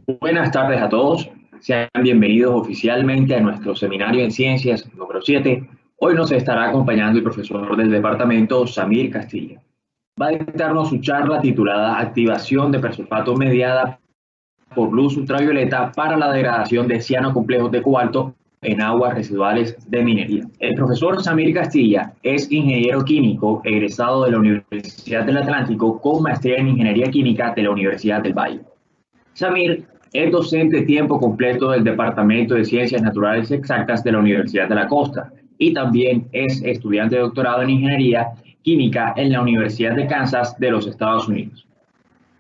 Buenas tardes a todos. Sean bienvenidos oficialmente a nuestro seminario en ciencias número 7. Hoy nos estará acompañando el profesor del departamento, Samir Castilla. Va a dictarnos su charla titulada Activación de persulfato mediada por luz ultravioleta para la degradación de cianocomplejos de cobalto en aguas residuales de minería. El profesor Samir Castilla es ingeniero químico egresado de la Universidad del Atlántico con maestría en ingeniería química de la Universidad del Valle. Samir es docente tiempo completo del Departamento de Ciencias Naturales Exactas de la Universidad de la Costa y también es estudiante de doctorado en Ingeniería Química en la Universidad de Kansas de los Estados Unidos.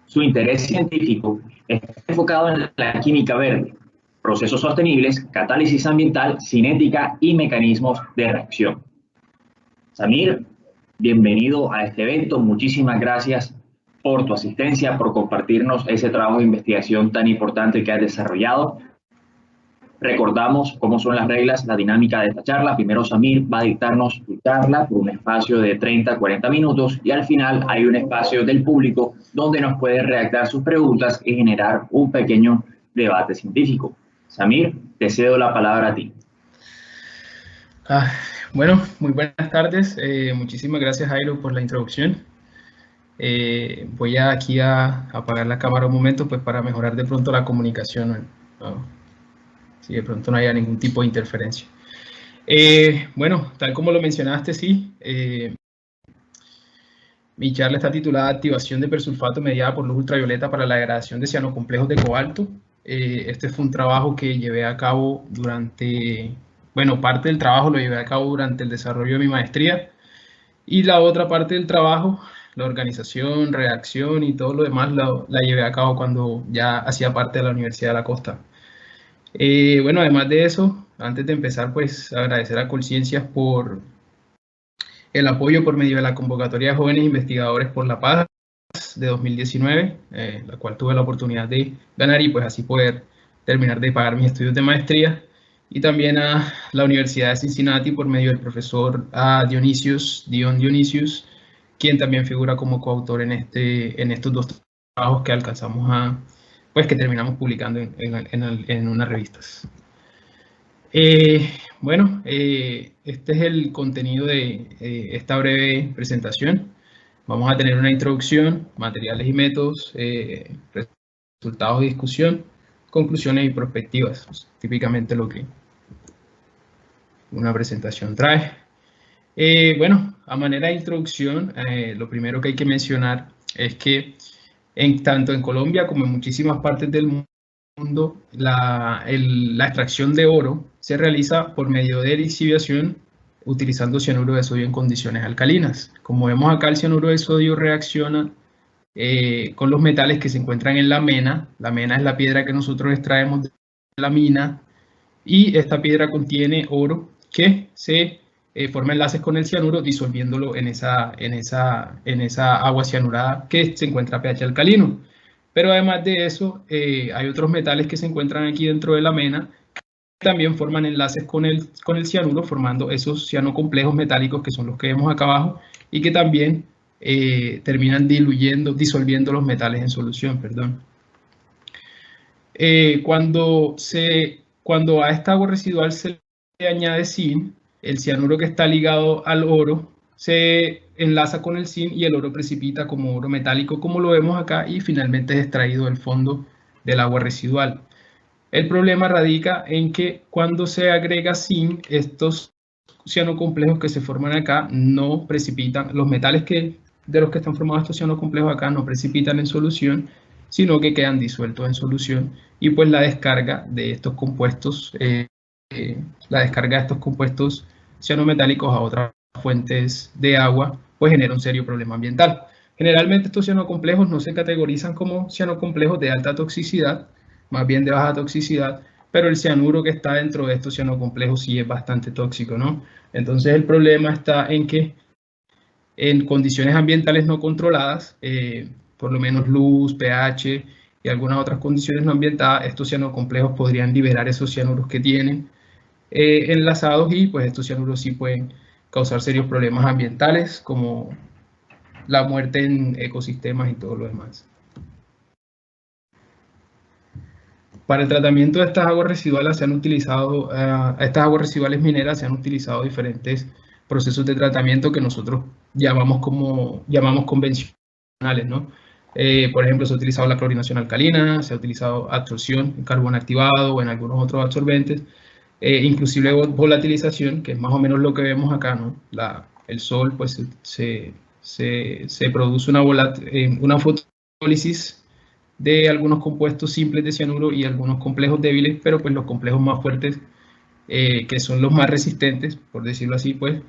Su interés científico está enfocado en la química verde, procesos sostenibles, catálisis ambiental, cinética y mecanismos de reacción. Samir, bienvenido a este evento. Muchísimas gracias por tu asistencia, por compartirnos ese trabajo de investigación tan importante que has desarrollado. Recordamos cómo son las reglas, la dinámica de esta charla. Primero Samir va a dictarnos su charla por un espacio de 30-40 minutos y al final hay un espacio del público donde nos puede redactar sus preguntas y generar un pequeño debate científico. Samir, te cedo la palabra a ti. Bueno, muy buenas tardes. Muchísimas gracias, Jairo, por la introducción. Voy aquí a apagar la cámara un momento pues para mejorar de pronto la comunicación, ¿no? Si de pronto no haya ningún tipo de interferencia. Bueno, tal como lo mencionaste, sí. Mi charla está titulada Activación de persulfato mediada por luz ultravioleta para la degradación de cianocomplejos de cobalto. Este fue un trabajo que llevé a cabo parte del trabajo lo llevé a cabo durante el desarrollo de mi maestría. Y la otra parte del trabajo, la organización, redacción y todo lo demás, la llevé a cabo cuando ya hacía parte de la Universidad de la Costa. Bueno, además de eso, antes de empezar, pues agradecer a Colciencias por el apoyo por medio de la convocatoria de jóvenes investigadores por la paz de 2019, la cual tuve la oportunidad de ganar y pues así poder terminar de pagar mis estudios de maestría. Y también a la Universidad de Cincinnati por medio del profesor Dion Dionisius, quien también figura como coautor en estos dos trabajos que alcanzamos que terminamos publicando en unas revistas. Este es el contenido de esta breve presentación. Vamos a tener una introducción, materiales y métodos, resultados de discusión, conclusiones y perspectivas, típicamente lo que una presentación trae. A manera de introducción, lo primero que hay que mencionar es que tanto en Colombia como en muchísimas partes del mundo, la extracción de oro se realiza por medio de lixiviación utilizando cianuro de sodio en condiciones alcalinas. Como vemos acá, el cianuro de sodio reacciona con los metales que se encuentran en la mena. La mena es la piedra que nosotros extraemos de la mina y esta piedra contiene oro que se forma enlaces con el cianuro disolviéndolo en esa agua cianurada que se encuentra a pH alcalino. Pero además de eso, hay otros metales que se encuentran aquí dentro de la mena que también forman enlaces con el cianuro, formando esos cianocomplejos metálicos que son los que vemos acá abajo y que también terminan disolviendo los metales en solución, perdón. Cuando a esta agua residual se le añade zinc, el cianuro que está ligado al oro se enlaza con el zinc y el oro precipita como oro metálico, como lo vemos acá, y finalmente es extraído del fondo del agua residual. El problema radica en que cuando se agrega zinc, estos cianocomplejos que se forman acá no precipitan, los metales de los que están formados estos cianocomplejos acá no precipitan en solución, sino que quedan disueltos en solución y pues la descarga de estos compuestos, cianometálicos a otras fuentes de agua, pues genera un serio problema ambiental. Generalmente estos cianocomplejos no se categorizan como cianocomplejos de alta toxicidad, más bien de baja toxicidad, pero el cianuro que está dentro de estos cianocomplejos sí es bastante tóxico, ¿no? Entonces el problema está en que en condiciones ambientales no controladas, por lo menos luz, pH y algunas otras condiciones no ambientadas, estos cianocomplejos podrían liberar esos cianuros que tienen enlazados y pues estos cianuros sí pueden causar serios problemas ambientales como la muerte en ecosistemas y todo lo demás. Para el tratamiento de estas aguas residuales estas aguas residuales mineras se han utilizado diferentes procesos de tratamiento que nosotros llamamos convencionales, ¿no? Por ejemplo, se ha utilizado la clorinación alcalina, se ha utilizado absorción en carbón activado o en algunos otros absorbentes, inclusive volatilización, que es más o menos lo que vemos acá, ¿no? El sol, pues, se produce una fotólisis de algunos compuestos simples de cianuro y algunos complejos débiles, pero pues los complejos más fuertes, que son los más resistentes, por decirlo así, pues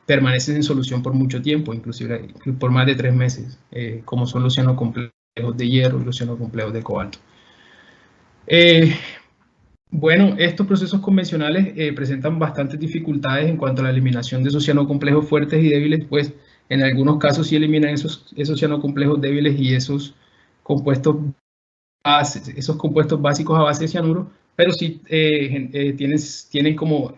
permanecen en solución por mucho tiempo, inclusive por más de 3 meses, como son los cianocomplejos de hierro y los cianocomplejos de cobalto. Bueno, estos procesos convencionales presentan bastantes dificultades en cuanto a la eliminación de esos cianocomplejos fuertes y débiles, pues en algunos casos sí eliminan esos cianocomplejos débiles y esos compuestos básicos a base de cianuro, pero sí tienen como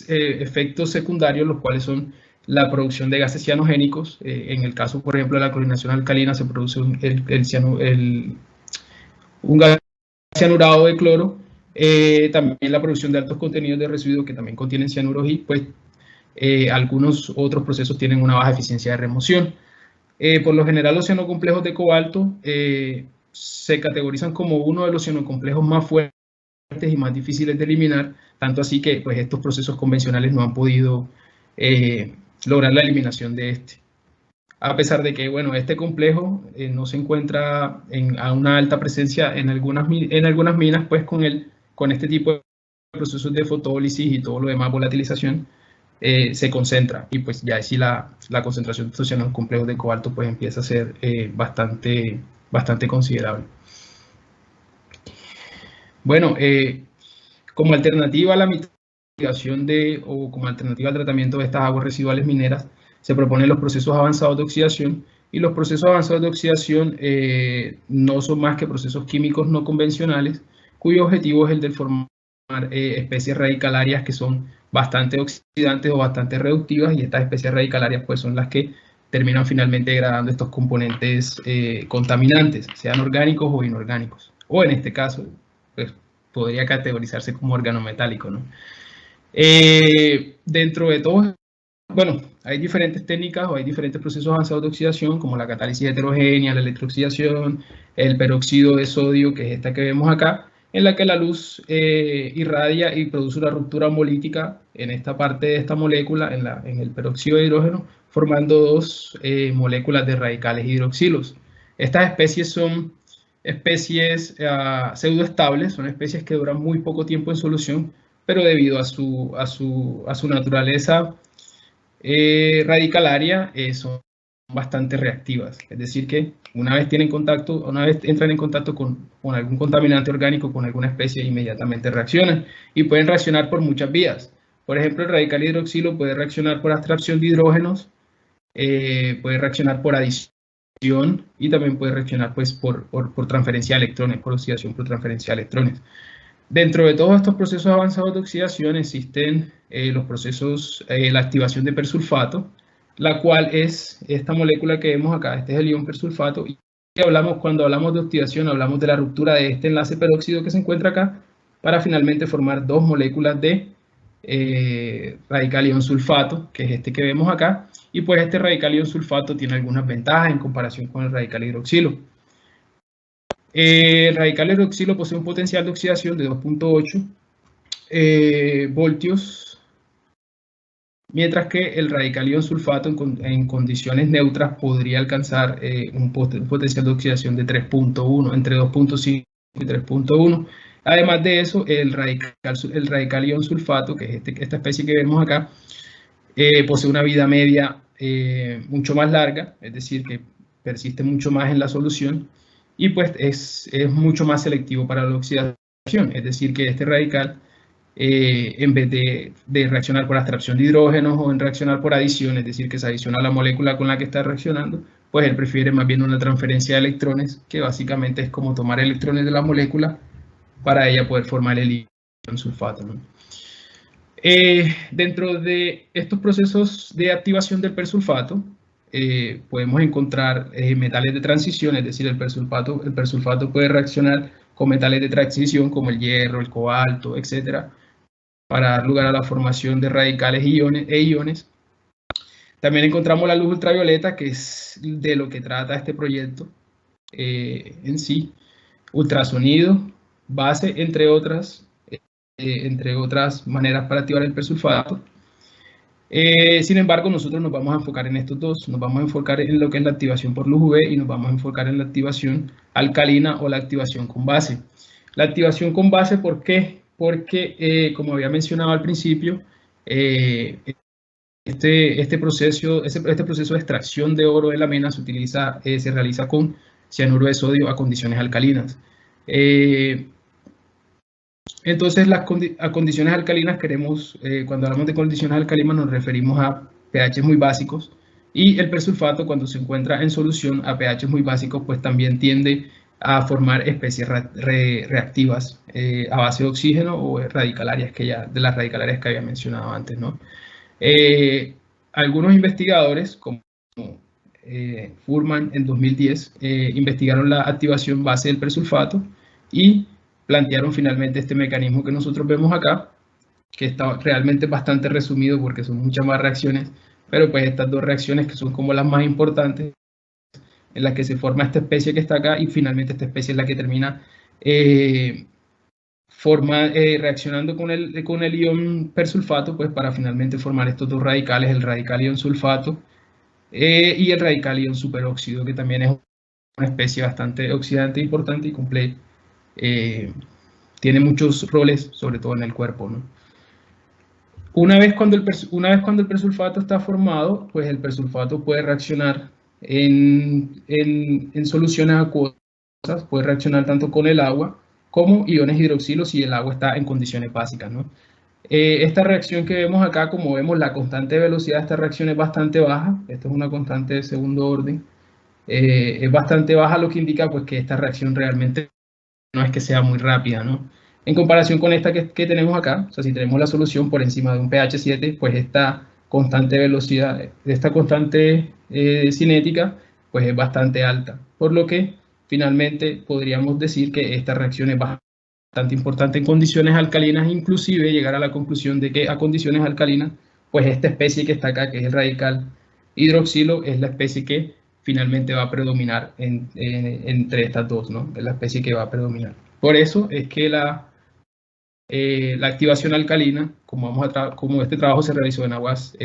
efectos secundarios, los cuales son la producción de gases cianogénicos. En el caso, por ejemplo, de la clorinación alcalina, se produce un gas cianurado de cloro. También la producción de altos contenidos de residuos que también contienen cianuros y pues algunos otros procesos tienen una baja eficiencia de remoción. Por lo general, los cianocomplejos de cobalto se categorizan como uno de los cianocomplejos más fuertes y más difíciles de eliminar, tanto así que pues, estos procesos convencionales no han podido lograr la eliminación de este. A pesar de que, bueno, este complejo no se encuentra a una alta presencia en algunas minas, pues con este tipo de procesos de fotólisis y todo lo demás, volatilización, se concentra y pues ya así la concentración de estos cianocomplejos de cobalto pues empieza a ser bastante considerable. Bueno, como alternativa a la mitigación o como alternativa al tratamiento de estas aguas residuales mineras, se proponen los procesos avanzados de oxidación, y los procesos avanzados de oxidación no son más que procesos químicos no convencionales, cuyo objetivo es el de formar especies radicalarias que son bastante oxidantes o bastante reductivas, y estas especies radicalarias pues son las que terminan finalmente degradando estos componentes contaminantes, sean orgánicos o inorgánicos, o en este caso pues podría categorizarse como organometálico, ¿no? Dentro de todo, bueno, hay diferentes técnicas o hay diferentes procesos avanzados de oxidación, como la catálisis heterogénea, la electrooxidación, el peróxido de sodio, que es esta que vemos acá, en la que la luz irradia y produce una ruptura homolítica en esta parte de esta molécula, en el peróxido de hidrógeno, formando dos moléculas de radicales hidroxilos. Estas especies son especies pseudoestables, son especies que duran muy poco tiempo en solución, pero debido a su naturaleza radicalaria son bastante reactivas, es decir que una vez entran en contacto con algún contaminante orgánico, con alguna especie, inmediatamente reaccionan y pueden reaccionar por muchas vías. Por ejemplo, el radical hidroxilo puede reaccionar por abstracción de hidrógenos, puede reaccionar por adición y también puede reaccionar pues, por transferencia de electrones, por oxidación por transferencia de electrones. Dentro de todos estos procesos avanzados de oxidación existen los procesos, la activación de persulfato, la cual es esta molécula que vemos acá, este es el ion persulfato, y cuando hablamos de oxidación hablamos de la ruptura de este enlace peróxido que se encuentra acá para finalmente formar dos moléculas de radical ion sulfato, que es este que vemos acá, y pues este radical ion sulfato tiene algunas ventajas en comparación con el radical hidroxilo. El radical hidroxilo posee un potencial de oxidación de 2.8 voltios, mientras que el radical ion sulfato en condiciones neutras podría alcanzar un potencial de oxidación de 3.1, entre 2.5 y 3.1. Además de eso, el radical ion sulfato, que es esta especie que vemos acá, posee una vida media mucho más larga, es decir, que persiste mucho más en la solución, y pues es mucho más selectivo para la oxidación, es decir, que este radical, en vez de reaccionar por abstracción de hidrógenos o en reaccionar por adición, es decir, que se adiciona a la molécula con la que está reaccionando, pues él prefiere más bien una transferencia de electrones, que básicamente es como tomar electrones de la molécula para ella poder formar el ion sulfato, ¿no? Dentro de estos procesos de activación del persulfato, podemos encontrar metales de transición, es decir, el persulfato puede reaccionar con metales de transición como el hierro, el cobalto, etcétera, para dar lugar a la formación de radicales e iones. También encontramos la luz ultravioleta, que es de lo que trata este proyecto en sí. Ultrasonido, base, entre otras maneras para activar el persulfato. Sin embargo, nosotros nos vamos a enfocar en estos dos. Nos vamos a enfocar en lo que es la activación por luz UV y nos vamos a enfocar en la activación alcalina o la activación con base. La activación con base, ¿por qué? Porque, como había mencionado al principio, este proceso de extracción de oro de la mena se realiza con cianuro de sodio a condiciones alcalinas. Entonces, a condiciones alcalinas cuando hablamos de condiciones alcalinas nos referimos a pH muy básicos, y el persulfato, cuando se encuentra en solución a pH muy básicos, pues también tiende a formar especies reactivas a base de oxígeno o radicalarias de las radicalarias que había mencionado antes, ¿no? Algunos investigadores, como Furman en 2010, investigaron la activación base del persulfato y plantearon finalmente este mecanismo que nosotros vemos acá, que está realmente bastante resumido porque son muchas más reacciones, pero pues estas dos reacciones que son como las más importantes, en las que se forma esta especie que está acá, y finalmente esta especie es la que termina reaccionando con el ion persulfato, pues para finalmente formar estos dos radicales, el radical ion sulfato y el radical ion superóxido, que también es una especie bastante oxidante, importante y compleja. Tiene muchos roles, sobre todo en el cuerpo, ¿no? Una vez cuando el persulfato está formado, pues el persulfato puede reaccionar en soluciones acuosas, puede reaccionar tanto con el agua como iones hidroxilo si el agua está en condiciones básicas, ¿no? Esta reacción que vemos acá, como vemos, la constante de velocidad de esta reacción es bastante baja. Esto es una constante de segundo orden. Es bastante baja, lo que indica pues que esta reacción realmente no es que sea muy rápida, ¿no? En comparación con esta que tenemos acá, o sea, si tenemos la solución por encima de un pH 7, pues esta constante velocidad, esta constante cinética, pues es bastante alta. Por lo que finalmente podríamos decir que esta reacción es bastante importante en condiciones alcalinas, inclusive llegar a la conclusión de que a condiciones alcalinas, pues esta especie que está acá, que es el radical hidroxilo, es la especie que finalmente va a predominar entre estas dos, ¿no? Es la especie que va a predominar. Por eso es que la activación alcalina, como este trabajo se realizó en aguas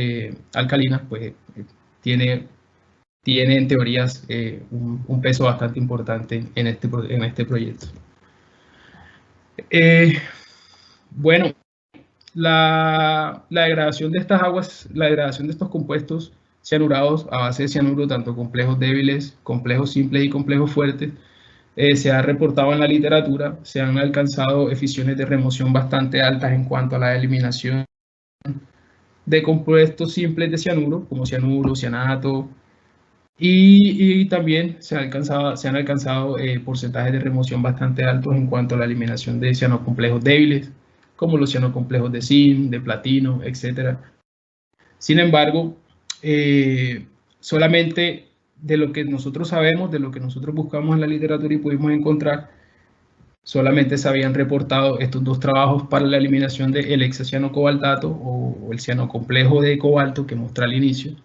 alcalinas, pues tiene en teorías un peso bastante importante en este proyecto. Bueno, la degradación de estas aguas, la degradación de estos compuestos cianurados a base de cianuro, tanto complejos débiles, complejos simples y complejos fuertes, se ha reportado en la literatura. Se han alcanzado eficiencias de remoción bastante altas en cuanto a la eliminación de compuestos simples de cianuro, como cianuro, cianato, y también se han alcanzado porcentajes de remoción bastante altos en cuanto a la eliminación de cianocomplejos débiles, como los cianocomplejos de zinc, de platino, etc. Sin embargo, solamente de lo que nosotros sabemos, de lo que nosotros buscamos en la literatura y pudimos encontrar, solamente se habían reportado estos dos trabajos para la eliminación del hexacianocobaltato o el cianocomplejo de cobalto que mostré al inicio.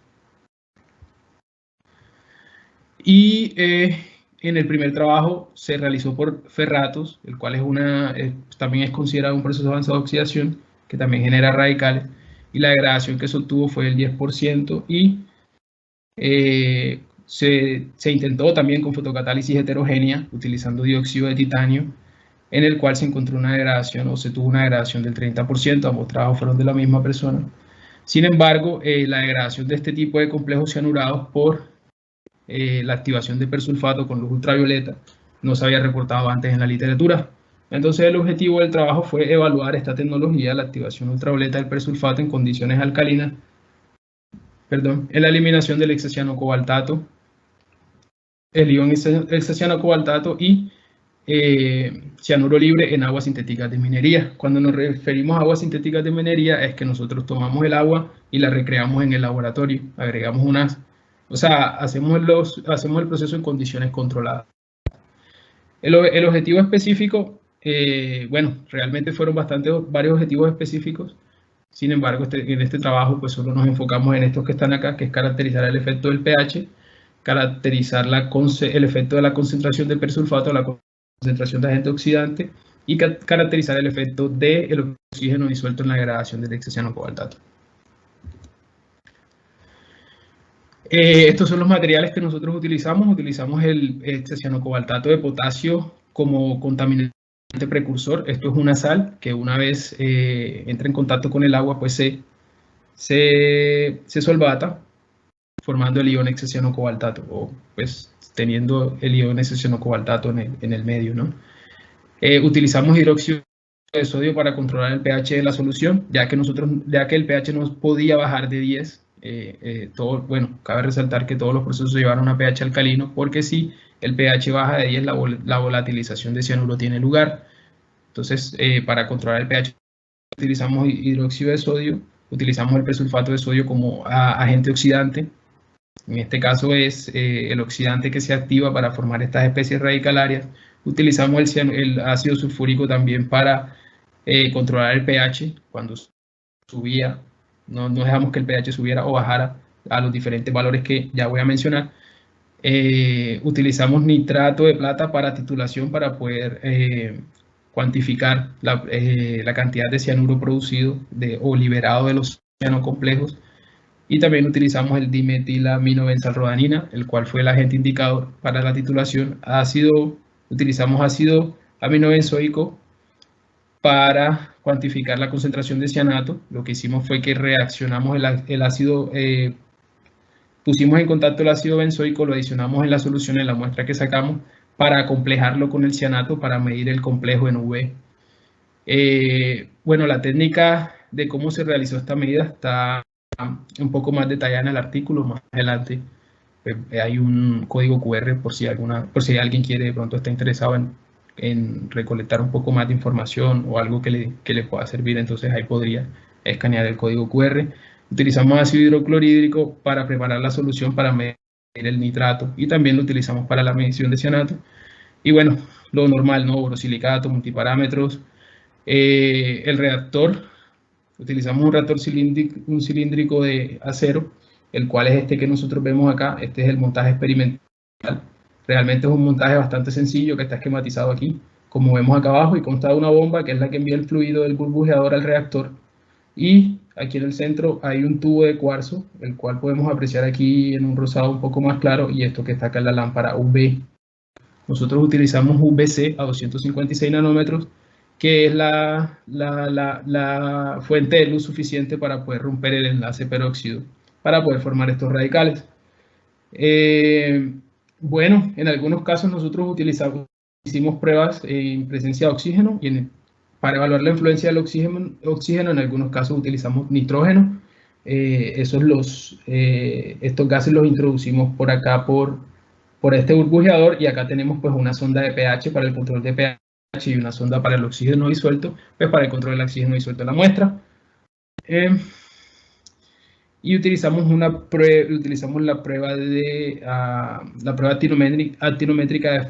Y en el primer trabajo se realizó por ferratos, el cual también es considerado un proceso avanzado de oxidación, que también genera radicales, y la degradación que se obtuvo fue del 10%, y se intentó también con fotocatálisis heterogénea, utilizando dióxido de titanio, en el cual se encontró una degradación, o se tuvo una degradación del 30%, ambos trabajos fueron de la misma persona. Sin embargo, la degradación de este tipo de complejos cianurados por la activación de persulfato con luz ultravioleta no se había reportado antes en la literatura. Entonces el objetivo del trabajo fue evaluar esta tecnología, la activación ultravioleta del persulfato en condiciones alcalinas, en la eliminación del hexacianocobaltato, el ion hexacianocobaltato y cianuro libre en aguas sintéticas de minería. Cuando nos referimos a aguas sintéticas de minería es que nosotros tomamos el agua y la recreamos en el laboratorio, agregamos hacemos el proceso en condiciones controladas. El objetivo específico, bueno, realmente fueron varios objetivos específicos. Sin embargo, en este trabajo pues solo nos enfocamos en estos que están acá, que es caracterizar el efecto del pH, caracterizar el efecto de la concentración del persulfato, la concentración de agente oxidante, y caracterizar el efecto del oxígeno disuelto en la degradación del hexacianocobaltato. Estos son los materiales que nosotros utilizamos. Utilizamos el hexacianocobaltato de potasio como contaminante precursor. Esto es una sal que una vez entra en contacto con el agua, pues se solvata, formando el ion hexacianocobaltato, o pues teniendo el ion hexacianocobaltato en el medio, ¿no? Utilizamos hidróxido de sodio para controlar el pH de la solución, ya que el pH no podía bajar de 10. Bueno, cabe resaltar que todos los procesos llevaron a pH alcalino, porque si el pH baja de 10, la volatilización de cianuro tiene lugar. Entonces, para controlar el pH utilizamos hidróxido de sodio, utilizamos el persulfato de sodio como agente oxidante. En este caso es el oxidante que se activa para formar estas especies radicalarias. Utilizamos el ácido sulfúrico también para controlar el pH cuando subía. No dejamos que el pH subiera o bajara a los diferentes valores que ya voy a mencionar. Utilizamos nitrato de plata para titulación para poder cuantificar la cantidad de cianuro producido o liberado de los cianocomplejos. Y también utilizamos el dimetilaminobenzoalrodanina, el cual fue el agente indicador para la titulación. Utilizamos ácido aminobenzoico para cuantificar la concentración de cianato. Lo que hicimos fue que reaccionamos el ácido, pusimos en contacto el ácido benzoico, lo adicionamos en la solución en la muestra que sacamos para acomplejarlo con el cianato para medir el complejo en UV. Bueno, la técnica de cómo se realizó esta medida está un poco más detallada en el artículo. Más adelante hay un código QR por si alguien quiere, de pronto está interesado en recolectar un poco más de información o algo que le pueda servir, entonces ahí podría escanear el código QR. Utilizamos ácido hidroclorhídrico para preparar la solución para medir el nitrato, y también lo utilizamos para la medición de cianato. Y bueno, lo normal, ¿no? Borosilicato, multiparámetros. El reactor, utilizamos un reactor cilíndrico de acero, el cual es este que nosotros vemos acá. Este es el montaje experimental. Realmente es un montaje bastante sencillo que está esquematizado aquí, como vemos acá abajo, y consta de una bomba que es la que envía el fluido del burbujeador al reactor. Y aquí en el centro hay un tubo de cuarzo, el cual podemos apreciar aquí en un rosado un poco más claro, y esto que está acá en la lámpara UV. Nosotros utilizamos UVC a 256 nanómetros, que es la fuente de luz suficiente para poder romper el enlace peróxido, para poder formar estos radicales. Bueno, en algunos casos nosotros hicimos pruebas en presencia de oxígeno, y para evaluar la influencia del oxígeno en algunos casos utilizamos nitrógeno. Estos gases los introducimos por acá por este burbujeador, y acá tenemos pues una sonda de pH para el control de pH y una sonda para el oxígeno disuelto, pues para el control del oxígeno disuelto en la muestra. Y utilizamos la prueba actinométrica de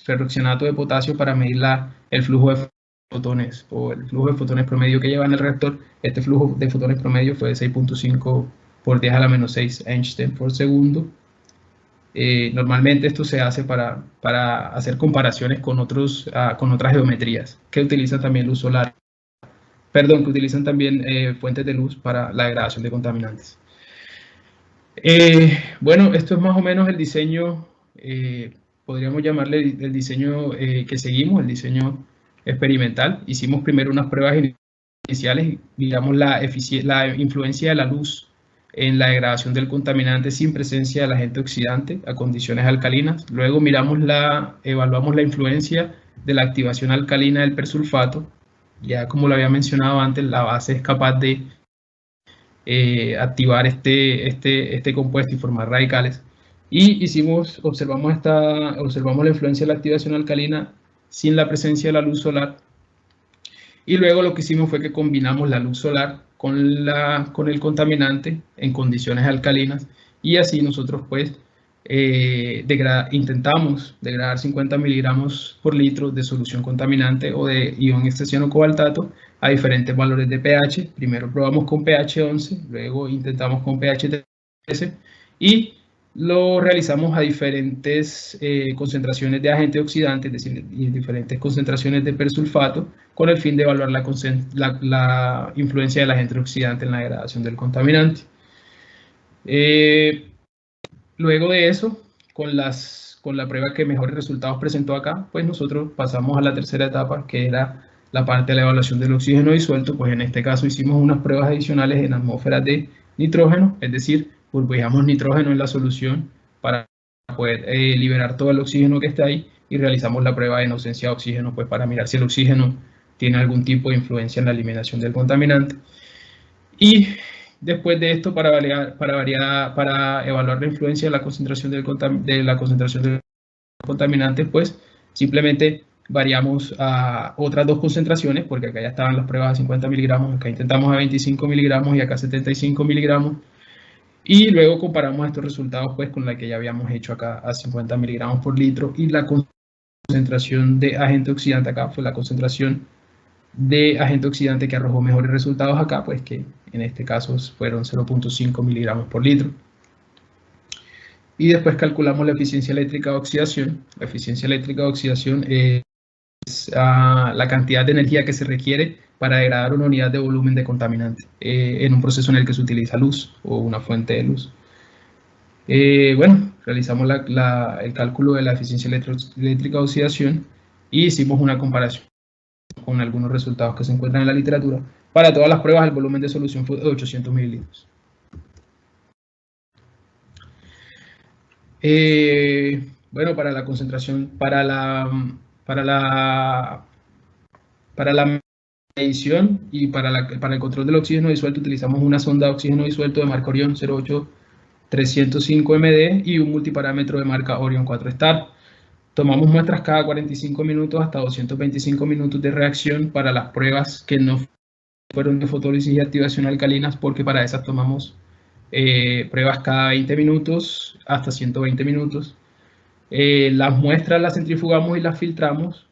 ferroxianato de potasio para medir el flujo de fotones, o el flujo de fotones promedio que lleva en el reactor. Este flujo de fotones promedio fue de 6.5 por 10 a la menos 6 Einstein por segundo. Normalmente esto se hace para hacer comparaciones con otras geometrías que utilizan también luz solar. Perdón, que utilizan también fuentes de luz para la degradación de contaminantes. Bueno, esto es más o menos el diseño, podríamos llamarle el diseño que seguimos, el diseño experimental. Hicimos primero unas pruebas iniciales, miramos la influencia de la luz en la degradación del contaminante sin presencia del agente oxidante a condiciones alcalinas. Luego evaluamos la influencia de la activación alcalina del persulfato. Ya como lo había mencionado antes, la base es capaz de activar este compuesto y formar radicales. Y observamos la influencia de la activación alcalina sin la presencia de la luz solar. Y luego lo que hicimos fue que combinamos la luz solar con el contaminante en condiciones alcalinas, y así nosotros pues intentamos degradar 50 miligramos por litro de solución contaminante o de ion hexacianocobaltato a diferentes valores de pH. Primero probamos con pH 11, luego intentamos con pH 13 y lo realizamos a diferentes concentraciones de agente oxidante, es decir, diferentes concentraciones de persulfato, con el fin de evaluar la influencia del agente oxidante en la degradación del contaminante. Luego de eso, con la prueba que mejores resultados presentó acá, pues nosotros pasamos a la tercera etapa, que era la parte de la evaluación del oxígeno disuelto. Pues en este caso hicimos unas pruebas adicionales en atmósferas de nitrógeno, es decir, burbujamos nitrógeno en la solución para poder liberar todo el oxígeno que está ahí, y realizamos la prueba en ausencia de oxígeno, pues para mirar si el oxígeno tiene algún tipo de influencia en la eliminación del contaminante. Y después de esto, para evaluar la influencia de la concentración del contaminante, pues simplemente variamos a otras dos concentraciones, porque acá ya estaban las pruebas a 50 miligramos, acá intentamos a 25 miligramos y acá 75 miligramos. Y luego comparamos estos resultados pues con la que ya habíamos hecho acá a 50 miligramos por litro, y la concentración de agente oxidante acá fue la concentración de agente oxidante que arrojó mejores resultados acá, pues que en este caso fueron 0.5 miligramos por litro. Y después calculamos la eficiencia eléctrica de oxidación. La eficiencia eléctrica de oxidación es la cantidad de energía que se requiere para degradar una unidad de volumen de contaminante en un proceso en el que se utiliza luz o una fuente de luz. Bueno, realizamos el cálculo de la eficiencia eléctrica de oxidación y hicimos una comparación con algunos resultados que se encuentran en la literatura. Para todas las pruebas, el volumen de solución fue de 800 mililitros. Bueno, para la concentración, para la medición y para el control del oxígeno disuelto, utilizamos una sonda de oxígeno disuelto de marca Orion 08305 MD y un multiparámetro de marca Orion 4 Star. Tomamos muestras cada 45 minutos hasta 225 minutos de reacción para las pruebas que no fueron de fotólisis y activación alcalinas, porque para esas tomamos pruebas cada 20 minutos hasta 120 minutos. Las muestras las centrifugamos y las filtramos,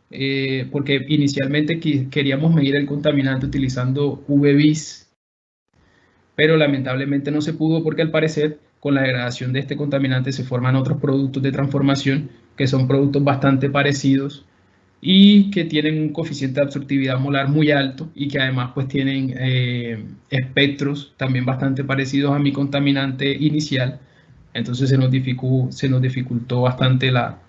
porque inicialmente queríamos medir el contaminante utilizando UV-Vis, pero lamentablemente no se pudo, porque al parecer con la degradación de este contaminante se forman otros productos de transformación que son productos bastante parecidos y que tienen un coeficiente de absortividad molar muy alto, y que además pues tienen espectros también bastante parecidos a mi contaminante inicial. Entonces se nos dificultó bastante la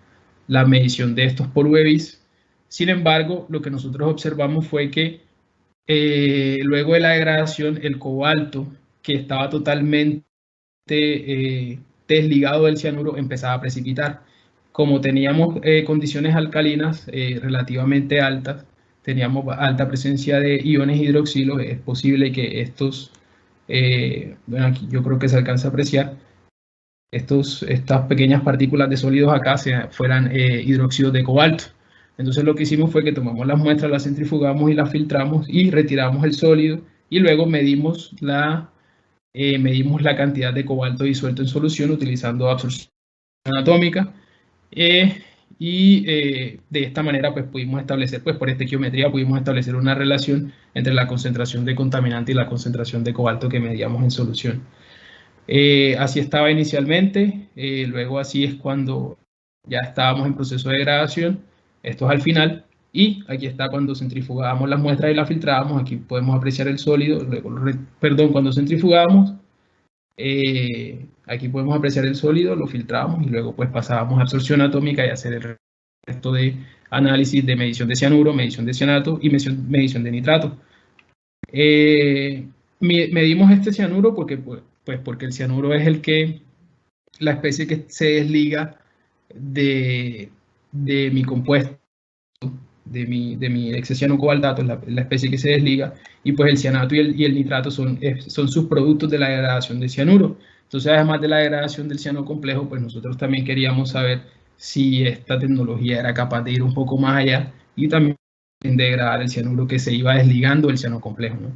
medición de estos por UV-Vis. Sin embargo, lo que nosotros observamos fue que luego de la degradación, el cobalto, que estaba totalmente desligado del cianuro, empezaba a precipitar. Como teníamos condiciones alcalinas relativamente altas, teníamos alta presencia de iones hidroxilo, es posible que estos, bueno, aquí yo creo que se alcanza a apreciar, estas pequeñas partículas de sólidos acá fueran hidróxidos de cobalto. Entonces lo que hicimos fue que tomamos las muestras, las centrifugamos y las filtramos y retiramos el sólido, y luego medimos la cantidad de cobalto disuelto en solución utilizando absorción atómica. De esta manera pues pudimos establecer, pues por estequiometría pudimos establecer una relación entre la concentración de contaminante y la concentración de cobalto que medíamos en solución. Así estaba inicialmente, luego así es cuando ya estábamos en proceso de degradación. Esto es al final, y aquí está cuando centrifugábamos las muestras y las filtrábamos. Aquí podemos apreciar el sólido, cuando centrifugábamos, aquí podemos apreciar el sólido, lo filtramos y luego pues pasábamos a absorción atómica y hacer el resto de análisis de medición de cianuro, medición de cianato y medición de nitrato. Medimos este cianuro porque el cianuro es la especie que se desliga de mi compuesto, de mi hexacianocobaltato, la especie que se desliga, y pues el cianato y el nitrato son subproductos de la degradación del cianuro. Entonces, además de la degradación del ciano complejo, pues nosotros también queríamos saber si esta tecnología era capaz de ir un poco más allá y también degradar el cianuro que se iba desligando del ciano complejo, ¿no?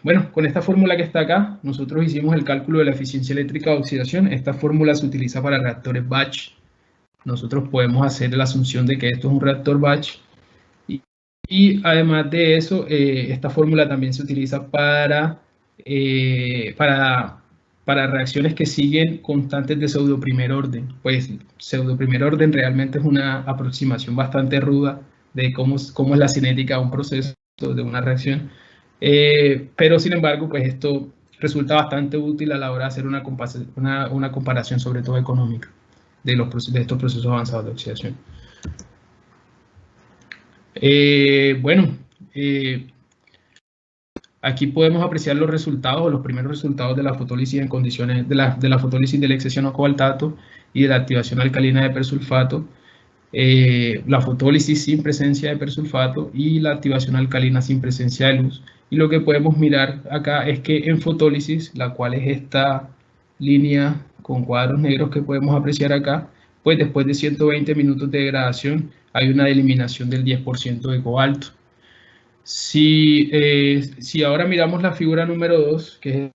Bueno, con esta fórmula que está acá, nosotros hicimos el cálculo de la eficiencia eléctrica de oxidación. Esta fórmula se utiliza para reactores batch. Nosotros podemos hacer la asunción de que esto es un reactor batch. Y además de eso, esta fórmula también se utiliza para reacciones que siguen constantes de pseudo primer orden. Pues pseudo primer orden realmente es una aproximación bastante ruda de cómo es la cinética de un proceso, de una reacción. Pero sin embargo, pues esto resulta bastante útil a la hora de hacer una comparación sobre todo económica de estos procesos avanzados de oxidación. Bueno, aquí podemos apreciar los resultados, los primeros resultados de la fotólisis en condiciones de la fotólisis del hexacianocobaltato y de la activación alcalina de persulfato, la fotólisis sin presencia de persulfato y la activación alcalina sin presencia de luz. Y lo que podemos mirar acá es que en fotólisis, la cual es esta línea con cuadros negros que podemos apreciar acá, pues después de 120 minutos de degradación hay una eliminación del 10% de cobalto. Si ahora miramos la figura número 2, que es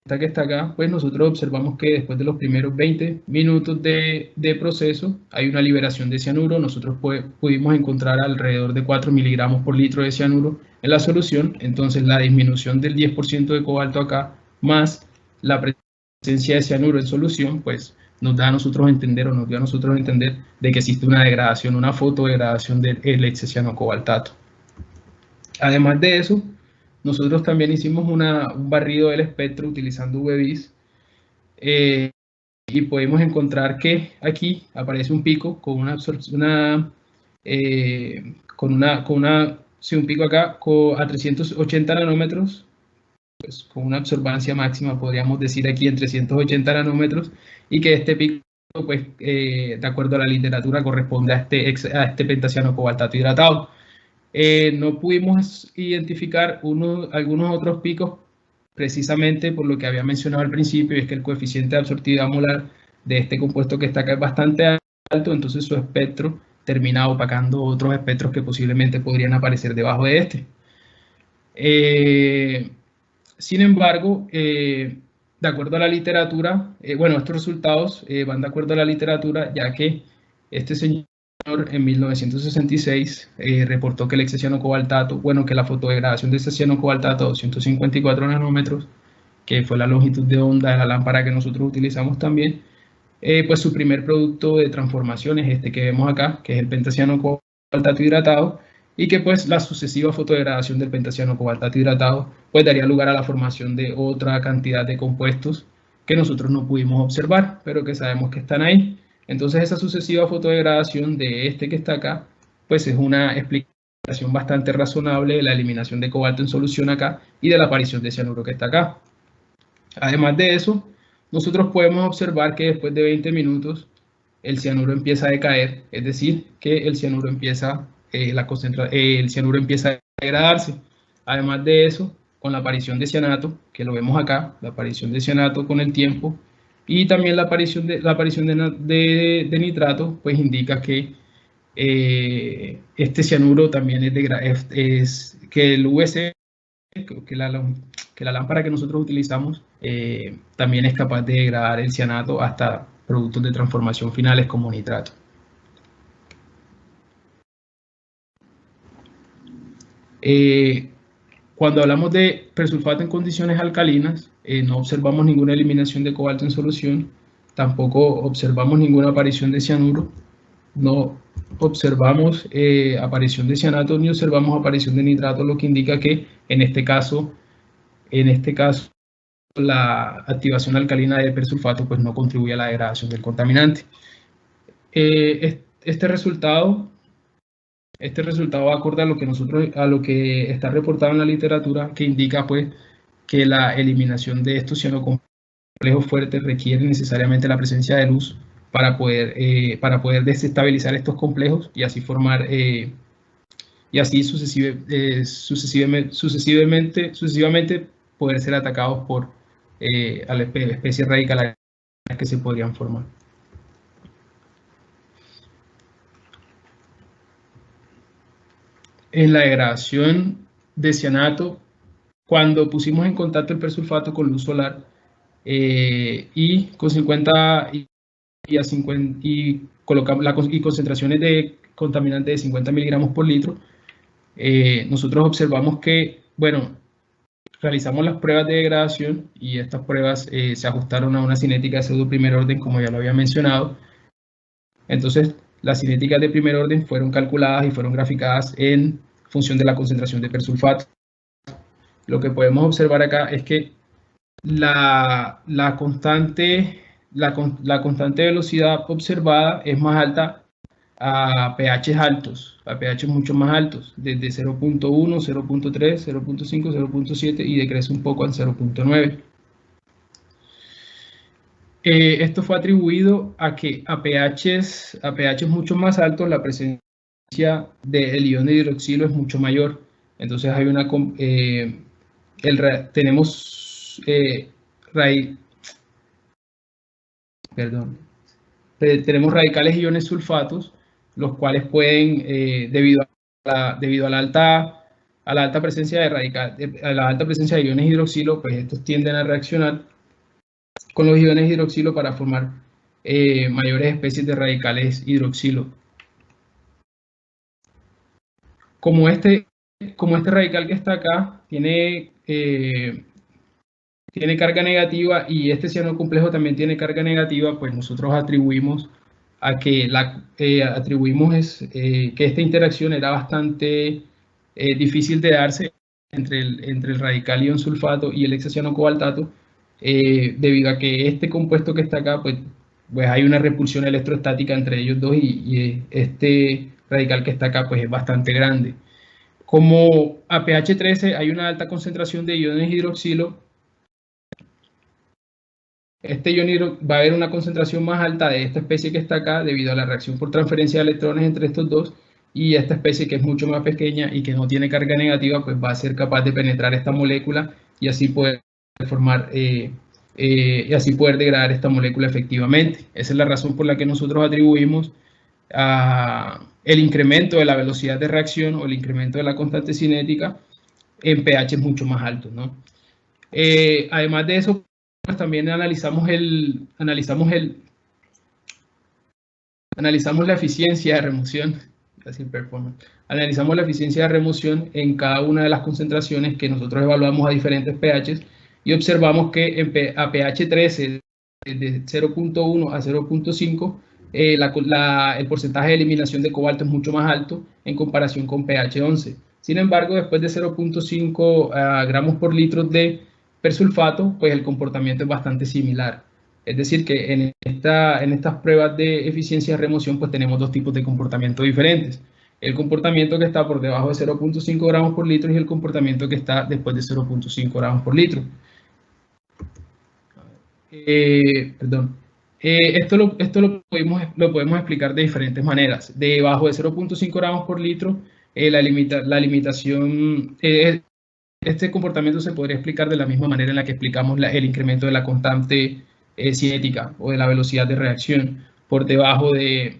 esta que está acá, pues nosotros observamos que después de los primeros 20 minutos de proceso hay una liberación de cianuro. Nosotros pudimos encontrar alrededor de 4 miligramos por litro de cianuro en la solución. Entonces la disminución del 10% de cobalto acá más la presencia de cianuro en solución, pues nos da a nosotros entender, o nos dio a nosotros entender de que existe una degradación, una fotodegradación del hexacianocobaltato. Además de eso, nosotros también hicimos un barrido del espectro utilizando UV-Vis y podemos encontrar que aquí aparece un pico con un pico acá a 380 nanómetros, pues con una absorbancia máxima, podríamos decir aquí en 380 nanómetros, y que este pico, pues, de acuerdo a la literatura, corresponde a este pentaciano cobaltato hidratado. No pudimos identificar algunos otros picos precisamente por lo que había mencionado al principio, y es que el coeficiente de absortividad molar de este compuesto que está acá es bastante alto, entonces su espectro termina opacando otros espectros que posiblemente podrían aparecer debajo de este. Sin embargo, de acuerdo a la literatura, bueno, estos resultados van de acuerdo a la literatura, ya que este señor en 1966 reportó que el hexacianocobaltato, bueno, que la fotodegradación de hexacianocobaltato a 254 nanómetros, que fue la longitud de onda de la lámpara que nosotros utilizamos también, pues su primer producto de transformación es este que vemos acá, que es el pentacianocobaltato hidratado, y que pues la sucesiva fotodegradación del pentacianocobaltato hidratado pues daría lugar a la formación de otra cantidad de compuestos que nosotros no pudimos observar, pero que sabemos que están ahí. Entonces esa sucesiva fotodegradación de este que está acá, pues es una explicación bastante razonable de la eliminación de cobalto en solución acá y de la aparición de cianuro que está acá. Además de eso, nosotros podemos observar que después de 20 minutos el cianuro empieza a decaer, es decir, que el cianuro empieza, el cianuro empieza a degradarse. Además de eso, con la aparición de cianato, que lo vemos acá, la aparición de cianato con el tiempo, y también la aparición de nitrato, pues indica que este cianuro también que el UVC, que la lámpara que nosotros utilizamos también es capaz de degradar el cianato hasta productos de transformación finales como nitrato. Cuando hablamos de persulfato en condiciones alcalinas, no observamos ninguna eliminación de cobalto en solución, tampoco observamos ninguna aparición de cianuro, no observamos aparición de cianato ni observamos aparición de nitrato, lo que indica que en este caso la activación alcalina de persulfato pues no contribuye a la degradación del contaminante. Este resultado acorde a lo que está reportado en la literatura, que indica pues que la eliminación de estos cianocomplejos fuertes requiere necesariamente la presencia de luz para poder desestabilizar estos complejos y así formar y así sucesivamente poder ser atacados por a la especie radical que se podrían formar. En la degradación de cianato cuando pusimos en contacto el persulfato con luz solar y con 50 y a 50 y colocamos y concentraciones de contaminante de 50 miligramos por litro, nosotros observamos que, bueno, realizamos las pruebas de degradación y estas pruebas se ajustaron a una cinética de pseudo primer orden, como ya lo había mencionado. Entonces, las cinéticas de primer orden fueron calculadas y fueron graficadas en función de la concentración de persulfato. Lo que podemos observar acá es que la constante velocidad observada es más alta a pH altos, a pH mucho más altos, desde 0.1, 0.3, 0.5, 0.7 y decrece un poco en 0.9. Esto fue atribuido a que a pHs mucho más altos la presencia del ion de hidroxilo es mucho mayor. Entonces hay una tenemos tenemos radicales iones sulfatos, los cuales pueden, debido a la alta presencia de iones hidroxilo, pues estos tienden a reaccionar con los iones hidroxilo para formar mayores especies de radicales hidroxilo. Como este radical que está acá tiene carga negativa y este ciano complejo también tiene carga negativa, pues nosotros atribuimos a que que esta interacción era bastante difícil de darse entre el radical ion sulfato y el hexaciano cobaltato, debido a que este compuesto que está acá, pues hay una repulsión electrostática entre ellos dos y este radical que está acá pues es bastante grande. Como a pH 13 hay una alta concentración de iones hidroxilo, va a haber una concentración más alta de esta especie que está acá debido a la reacción por transferencia de electrones entre estos dos, y esta especie que es mucho más pequeña y que no tiene carga negativa pues va a ser capaz de penetrar esta molécula y así poder formar y así poder degradar esta molécula efectivamente. Esa es la razón por la que nosotros atribuimos el incremento de la velocidad de reacción o el incremento de la constante cinética en pH mucho más altos, ¿no? Además de eso, pues también analizamos la eficiencia de remoción, analizamos la eficiencia de remoción en cada una de las concentraciones que nosotros evaluamos a diferentes pHs y observamos que a pH 13, de 0.1 a 0.5, el porcentaje de eliminación de cobalto es mucho más alto en comparación con pH 11. Sin embargo, después de 0.5 gramos por litro de persulfato, pues el comportamiento es bastante similar. Es decir, que en estas pruebas de eficiencia de remoción, pues tenemos dos tipos de comportamiento diferentes. El comportamiento que está por debajo de 0.5 gramos por litro y el comportamiento que está después de 0.5 gramos por litro. Esto lo podemos explicar de diferentes maneras. Debajo de 0.5 gramos por litro, la limitación, este comportamiento se podría explicar de la misma manera en la que explicamos el incremento de la constante cinética o de la velocidad de reacción. Por debajo de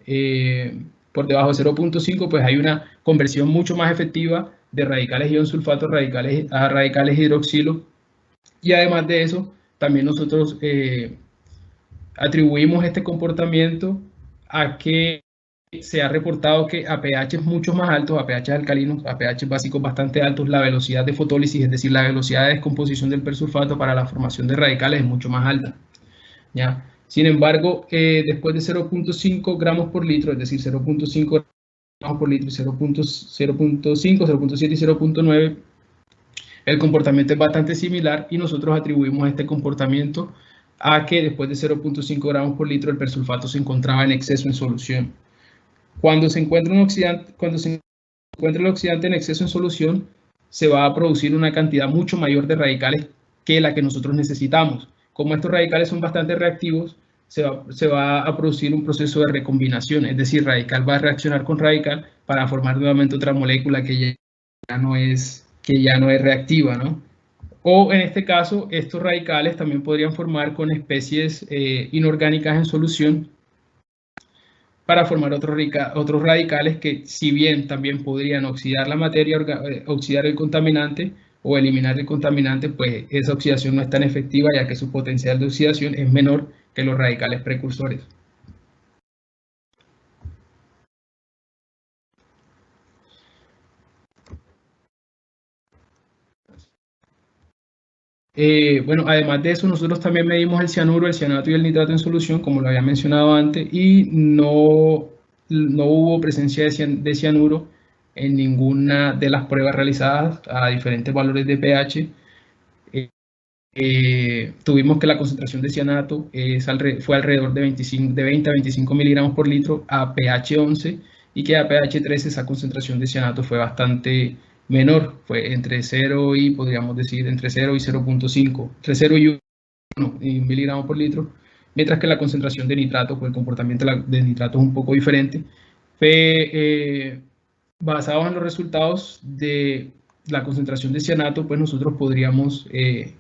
0.5, pues hay una conversión mucho más efectiva de radicales ion sulfato a radicales hidroxilo, y además de eso, también nosotros atribuimos este comportamiento a que se ha reportado que a pH mucho más altos, a pH alcalinos, a pH básicos bastante altos, la velocidad de fotólisis, es decir, la velocidad de descomposición del persulfato para la formación de radicales es mucho más alta, ¿ya? Sin embargo, después de 0.5 gramos por litro, es decir, 0.5 gramos por litro, 0.5, 0.7 y 0.9, el comportamiento es bastante similar y nosotros atribuimos este comportamiento a que después de 0.5 gramos por litro el persulfato se encontraba en exceso en solución. Cuando se encuentra el oxidante en exceso en solución, se va a producir una cantidad mucho mayor de radicales que la que nosotros necesitamos. Como estos radicales son bastante reactivos, se va a producir un proceso de recombinación, es decir, radical va a reaccionar con radical para formar nuevamente otra molécula que ya no es reactiva, ¿no? O en este caso, estos radicales también podrían formar con especies inorgánicas en solución para formar otros radicales que, si bien también podrían oxidar la materia, oxidar el contaminante o eliminar el contaminante, pues esa oxidación no es tan efectiva, ya que su potencial de oxidación es menor que los radicales precursores. Bueno, además de eso, nosotros también medimos el cianuro, el cianato y el nitrato en solución, como lo había mencionado antes, y no hubo presencia de cianuro en ninguna de las pruebas realizadas a diferentes valores de pH. Tuvimos que la concentración de cianato fue alrededor de 20 a 25 miligramos por litro a pH 11, y que a pH 13 esa concentración de cianato fue bastante menor, fue entre 0 y, podríamos decir, entre 0 y 0.5, entre 0 y 1 miligramos por litro, mientras que la concentración de nitrato, pues el comportamiento de nitrato es un poco diferente. Fue basado en los resultados de la concentración de cianato, pues nosotros podríamos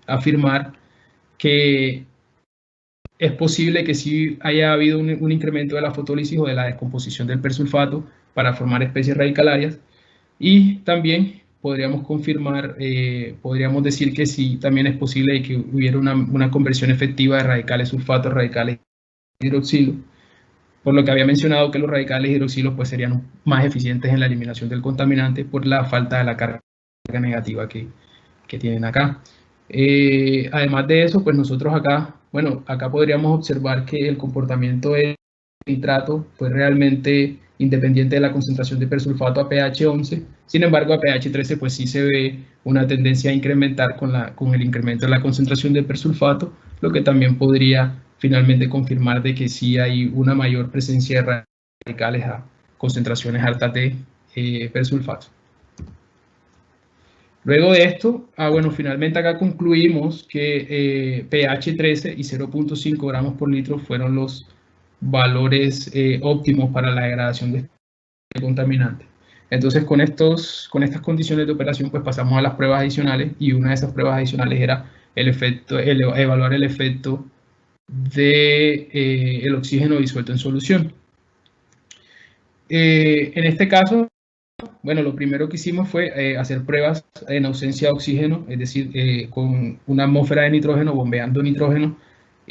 afirmar que es posible que sí haya habido un incremento de la fotólisis o de la descomposición del persulfato para formar especies radicalarias, y también podríamos confirmar, podríamos decir que sí, también es posible que hubiera una conversión efectiva de radicales sulfato a radicales hidroxilo, por lo que había mencionado que los radicales hidroxilos pues serían más eficientes en la eliminación del contaminante por la falta de la carga negativa que tienen acá. Además de eso, pues nosotros acá, bueno, acá podríamos observar que el comportamiento del nitrato fue realmente independiente de la concentración de persulfato a pH 11, sin embargo a pH 13 pues sí se ve una tendencia a incrementar con el incremento de la concentración de persulfato, lo que también podría finalmente confirmar de que sí hay una mayor presencia de radicales a concentraciones altas de persulfato. Luego de esto, bueno, finalmente acá concluimos que pH 13 y 0.5 gramos por litro fueron los valores óptimos para la degradación de este contaminante. Entonces, con estas condiciones de operación, pues pasamos a las pruebas adicionales, y una de esas pruebas adicionales era evaluar el efecto de el oxígeno disuelto en solución. En este caso, bueno, lo primero que hicimos fue hacer pruebas en ausencia de oxígeno, es decir, con una atmósfera de nitrógeno, bombeando nitrógeno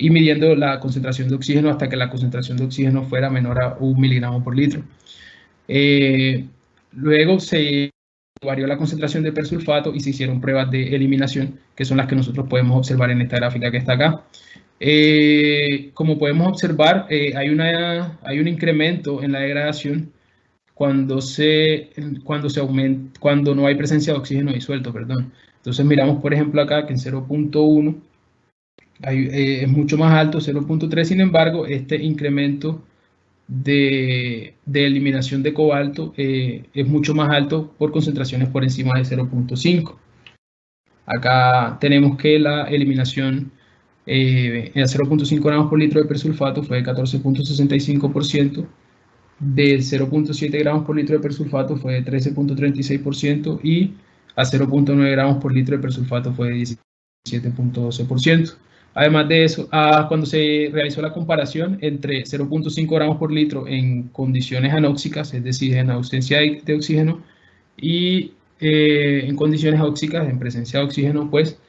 y midiendo la concentración de oxígeno hasta que la concentración de oxígeno fuera menor a 1 miligramo por litro. Luego se varió la concentración de persulfato y se hicieron pruebas de eliminación, que son las que nosotros podemos observar en esta gráfica que está acá. Como podemos observar, hay un incremento en la degradación cuando no hay presencia de oxígeno disuelto, perdón. Entonces miramos, por ejemplo, acá que en 0.1 es mucho más alto, 0.3, sin embargo, este incremento de eliminación de cobalto es mucho más alto por concentraciones por encima de 0.5. Acá tenemos que la eliminación en 0.5 gramos por litro de persulfato fue de 14.65%, de 0.7 gramos por litro de persulfato fue de 13.36%, y a 0.9 gramos por litro de persulfato fue de 17.12%. Además de eso, cuando se realizó la comparación entre 0.5 gramos por litro en condiciones anóxicas, es decir, en ausencia de oxígeno, y en condiciones óxicas, en presencia de oxígeno, pues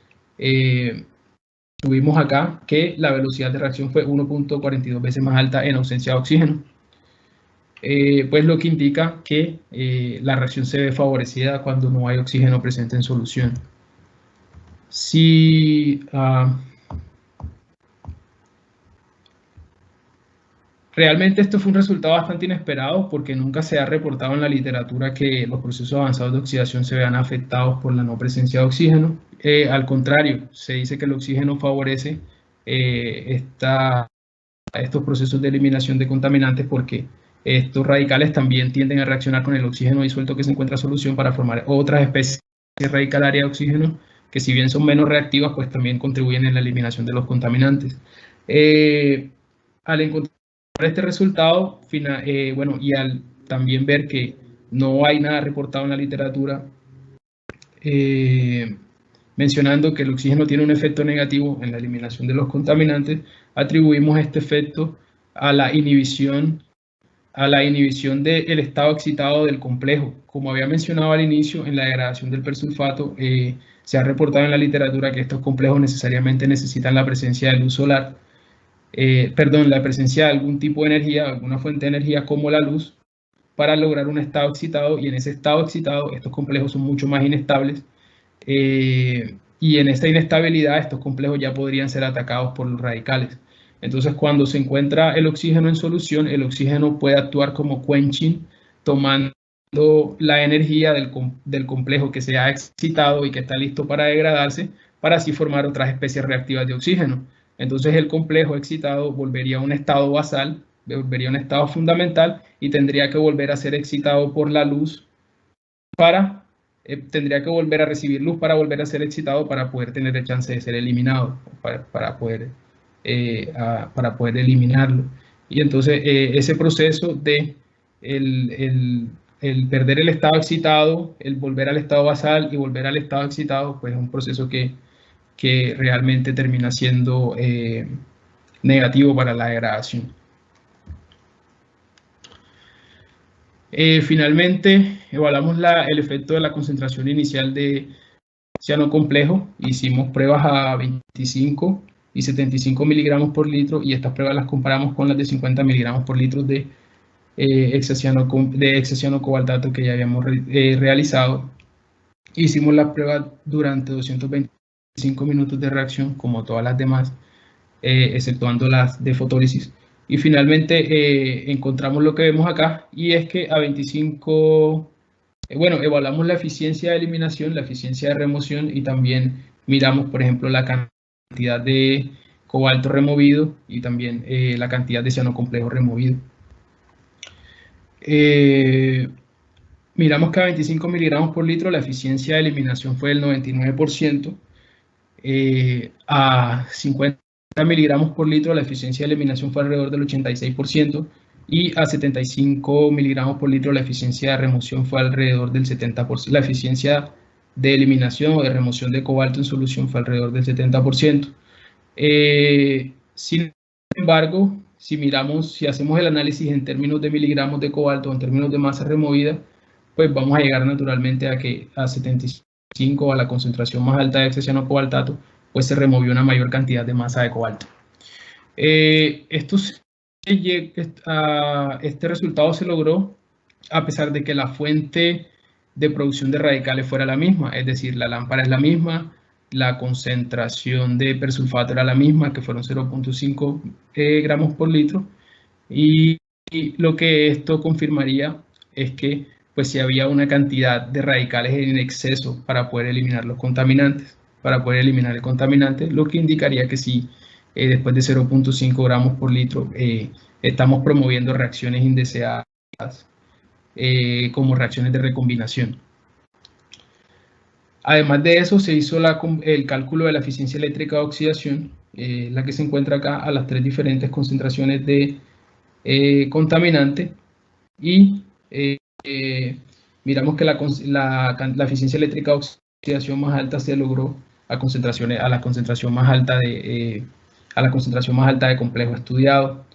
tuvimos acá que la velocidad de reacción fue 1.42 veces más alta en ausencia de oxígeno. Pues lo que indica que la reacción se ve favorecida cuando no hay oxígeno presente en solución. Si realmente esto fue un resultado bastante inesperado, porque nunca se ha reportado en la literatura que los procesos avanzados de oxidación se vean afectados por la no presencia de oxígeno. Al contrario, se dice que el oxígeno favorece estos procesos de eliminación de contaminantes, porque estos radicales también tienden a reaccionar con el oxígeno disuelto que se encuentra en solución para formar otras especies radicalarias de oxígeno que, si bien son menos reactivas, pues también contribuyen en la eliminación de los contaminantes. Al encontrar este resultado, bueno, y al también ver que no hay nada reportado en la literatura mencionando que el oxígeno tiene un efecto negativo en la eliminación de los contaminantes, atribuimos este efecto a la inhibición a la inhibición del estado excitado del complejo. Como había mencionado al inicio, en la degradación del persulfato se ha reportado en la literatura que estos complejos necesariamente necesitan la presencia de luz solar, la presencia de algún tipo de energía, alguna fuente de energía como la luz, para lograr un estado excitado, y en ese estado excitado estos complejos son mucho más inestables, y en esta inestabilidad estos complejos ya podrían ser atacados por los radicales. Entonces, cuando se encuentra el oxígeno en solución, el oxígeno puede actuar como quenching, tomando la energía del complejo que se ha excitado y que está listo para degradarse, para así formar otras especies reactivas de oxígeno. Entonces, el complejo excitado volvería a un estado basal, volvería a un estado fundamental y tendría que volver a ser excitado por la luz tendría que volver a recibir luz para volver a ser excitado para poder tener el chance de ser eliminado, para poder eliminarlo. Y entonces ese proceso de el perder el estado excitado, el volver al estado basal y volver al estado excitado, pues es un proceso que realmente termina siendo negativo para la degradación. Finalmente, evaluamos el efecto de la concentración inicial de ciano complejo. Hicimos pruebas a 25 y 75 miligramos por litro, y estas pruebas las comparamos con las de 50 miligramos por litro de hexaciano cobaltato que ya habíamos realizado. Hicimos la prueba durante 225 minutos de reacción, como todas las demás, exceptuando las de fotólisis. Y finalmente encontramos lo que vemos acá, y es que a 25, evaluamos la eficiencia de eliminación, la eficiencia de remoción, y también miramos, por ejemplo, la cantidad de cobalto removido y también la cantidad de ciano complejo removido. Miramos que a 25 miligramos por litro la eficiencia de eliminación fue del 99%, a 50 miligramos por litro la eficiencia de eliminación fue alrededor del 86%, y a 75 miligramos por litro la eficiencia de remoción fue alrededor del 70%. La eficiencia de eliminación o de remoción de cobalto en solución fue alrededor del 70%. Sin embargo, si hacemos el análisis en términos de miligramos de cobalto o en términos de masa removida, pues vamos a llegar naturalmente a que a 75, a la concentración más alta de hexaciano cobaltato, pues se removió una mayor cantidad de masa de cobalto. Este resultado se logró a pesar de que la fuente de producción de radicales fuera la misma, es decir, la lámpara es la misma, la concentración de persulfato era la misma, que fueron 0.5 gramos por litro, y lo que esto confirmaría es que pues si había una cantidad de radicales en exceso para poder eliminar los contaminantes, para poder eliminar el contaminante, lo que indicaría que si después de 0.5 gramos por litro estamos promoviendo reacciones indeseadas como reacciones de recombinación. Además de eso, se hizo el cálculo de la eficiencia eléctrica de oxidación, la que se encuentra acá a las 3 diferentes concentraciones de contaminante, y miramos que la eficiencia eléctrica de oxidación más alta se logró a la concentración más alta de complejo estudiado.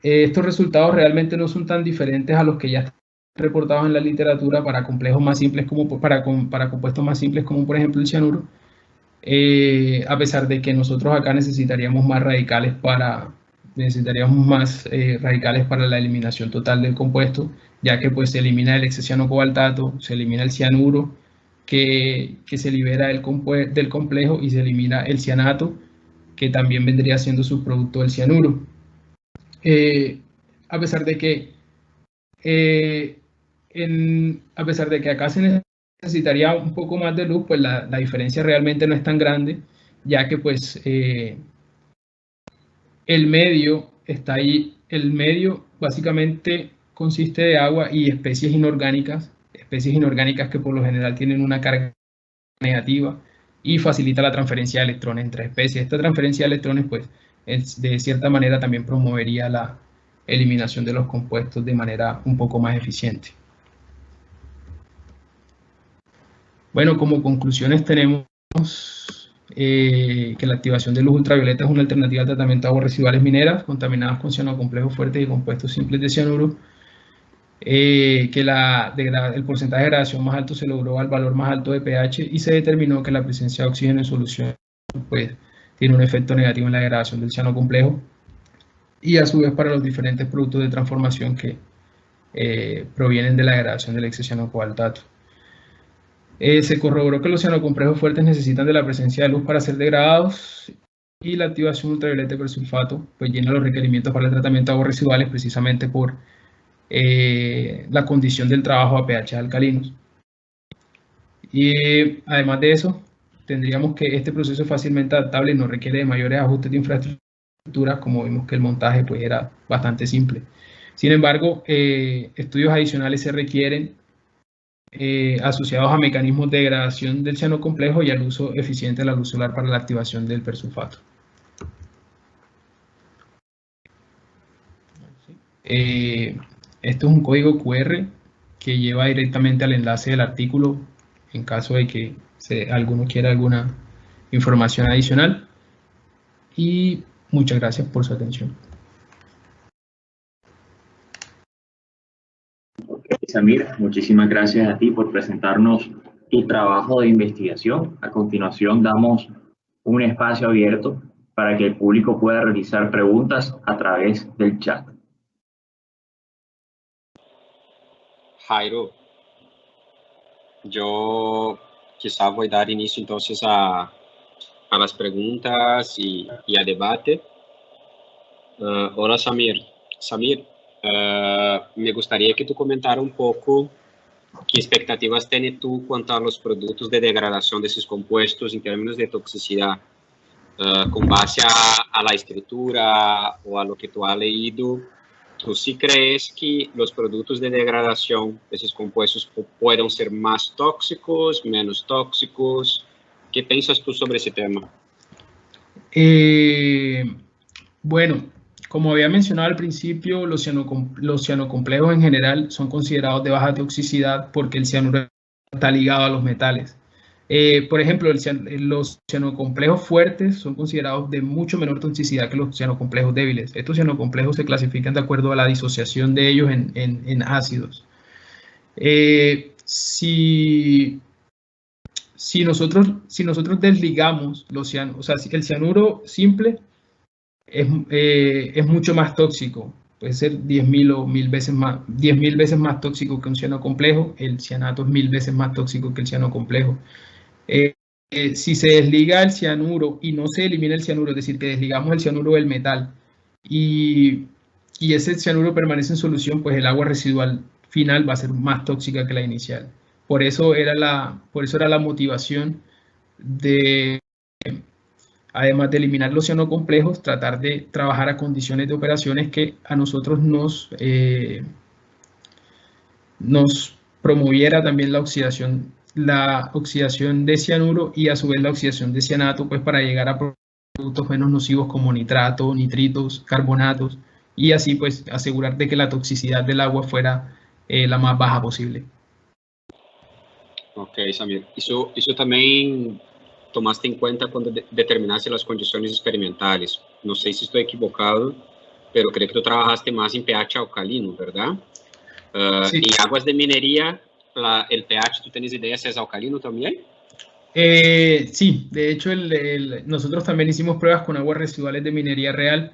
Estos resultados realmente no son tan diferentes a los que ya están reportados en la literatura para complejos más simples para compuestos más simples como por ejemplo el cianuro, a pesar de que nosotros acá necesitaríamos más radicales para la eliminación total del compuesto, ya que pues se elimina el hexaciano cobaltato, se elimina el cianuro que se libera del complejo, y se elimina el cianato, que también vendría siendo subproducto del cianuro. A pesar de que acá se necesitaría un poco más de luz, pues la diferencia realmente no es tan grande, ya que pues el medio está ahí. El medio básicamente consiste de agua y especies inorgánicas que por lo general tienen una carga negativa y facilita la transferencia de electrones entre especies. Esta transferencia de electrones pues de cierta manera también promovería la eliminación de los compuestos de manera un poco más eficiente. Bueno, como conclusiones tenemos que la activación de luz ultravioleta es una alternativa al tratamiento de aguas residuales mineras contaminadas con cianocomplejos fuertes y compuestos simples de cianuro, que el porcentaje de degradación más alto se logró al valor más alto de pH y se determinó que la presencia de oxígeno en solución pues, tiene un efecto negativo en la degradación del cianocomplejo y a su vez para los diferentes productos de transformación que provienen de la degradación del hexacianocobaltato. Se corroboró que los cianocomplejos fuertes necesitan de la presencia de luz para ser degradados y la activación ultravioleta persulfato pues llena los requerimientos para el tratamiento de aguas residuales precisamente por la condición del trabajo a pH alcalinos. Y además de eso, tendríamos que este proceso es fácilmente adaptable y no requiere de mayores ajustes de infraestructura, como vimos que el montaje pues era bastante simple. Sin embargo, estudios adicionales se requieren asociados a mecanismos de degradación del cianocomplejo y al uso eficiente de la luz solar para la activación del persulfato. Esto es un código QR que lleva directamente al enlace del artículo en caso de que alguno quiera alguna información adicional. Y muchas gracias por su atención. Samir, muchísimas gracias a ti por presentarnos tu trabajo de investigación. A continuación damos un espacio abierto para que el público pueda realizar preguntas a través del chat. Jairo, yo quizá voy a dar inicio entonces a las preguntas y a debate. Hola Samir. Samir, me gustaría que tú comentara un poco qué expectativas tienes tú cuanto a los productos de degradación de esos compuestos en términos de toxicidad, con base a la escritura o a lo que tú has leído. ¿Tú sí crees que los productos de degradación de esos compuestos pueden ser más tóxicos, menos tóxicos? ¿Qué piensas tú sobre ese tema? Bueno, como había mencionado al principio, los cianocomplejos en general son considerados de baja toxicidad porque el cianuro está ligado a los metales. Por ejemplo, los cianocomplejos fuertes son considerados de mucho menor toxicidad que los cianocomplejos débiles. Estos cianocomplejos se clasifican de acuerdo a la disociación de ellos en ácidos. Si nosotros desligamos el cianuro simple es mucho más tóxico, puede ser 10.000 o 1.000 veces más, 10.000 veces más tóxico que un cianocomplejo. El cianato es 1.000 veces más tóxico que el cianocomplejo. Si se desliga el cianuro y no se elimina el cianuro, es decir, que desligamos el cianuro del metal y ese cianuro permanece en solución, pues el agua residual final va a ser más tóxica que la inicial. Por eso era la motivación de, además de eliminar los cianocomplejos, tratar de trabajar a condiciones de operaciones que a nosotros nos promoviera también la oxidación de cianuro y a su vez la oxidación de cianato, pues para llegar a productos menos nocivos como nitrato, nitritos, carbonatos, y así pues asegurar de que la toxicidad del agua fuera la más baja posible. Ok, Samir. Eso también tomaste en cuenta cuando determinaste las condiciones experimentales. No sé si estoy equivocado, pero creo que tú trabajaste más en pH alcalino, ¿verdad? Sí. En aguas de minería, el pH, ¿tú tienes idea si es alcalino también? Sí, de hecho nosotros también hicimos pruebas con aguas residuales de minería real.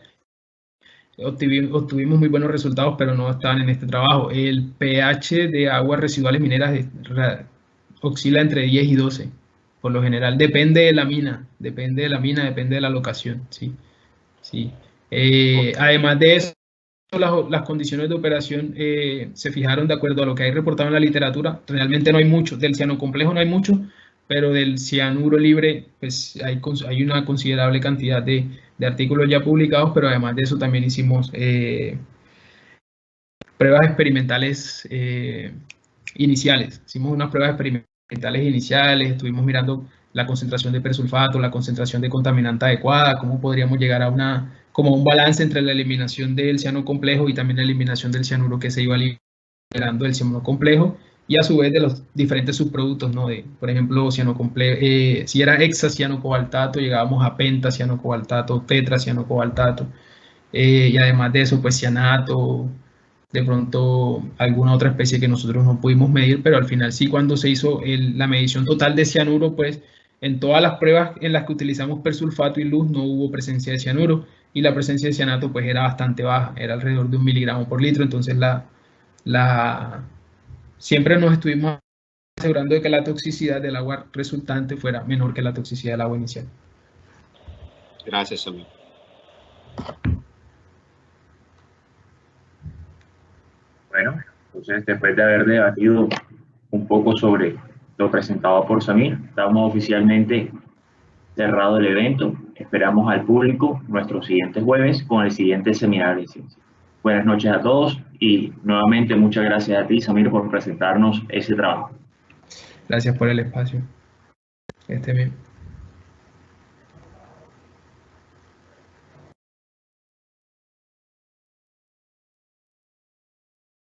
Obtuvimos muy buenos resultados, pero no estaban en este trabajo. El pH de aguas residuales mineras oscila entre 10 y 12, por lo general. Depende de la mina, depende de la locación. ¿Sí? Sí. Además de eso, las condiciones de operación se fijaron de acuerdo a lo que hay reportado en la literatura. Realmente no hay mucho, del cianocomplejo no hay mucho, pero del cianuro libre pues hay una considerable cantidad de artículos ya publicados, pero además de eso también hicimos pruebas experimentales iniciales. Hicimos unas pruebas experimentales iniciales, estuvimos mirando la concentración de persulfato, la concentración de contaminante adecuada, cómo podríamos llegar a como un balance entre la eliminación del cianocomplejo y también la eliminación del cianuro que se iba liberando del cianocomplejo. y a su vez de los diferentes subproductos, ¿no? Por ejemplo, si era hexacianocobaltato, llegábamos a pentacianocobaltato, tetracianocobaltato, y además de eso, pues cianato, de pronto alguna otra especie que nosotros no pudimos medir, pero al final sí, cuando se hizo la medición total de cianuro, pues en todas las pruebas en las que utilizamos persulfato y luz no hubo presencia de cianuro, y la presencia de cianato pues era bastante baja, era alrededor de 1 miligramo por litro. Entonces siempre nos estuvimos asegurando de que la toxicidad del agua resultante fuera menor que la toxicidad del agua inicial. Gracias, Samir. Bueno, entonces después de haber debatido un poco sobre lo presentado por Samir, estamos oficialmente cerrado el evento. Esperamos al público nuestro siguiente jueves con el siguiente seminario de ciencia. Buenas noches a todos y nuevamente muchas gracias a ti, Samir, por presentarnos ese trabajo. Gracias por el espacio. Que esté bien.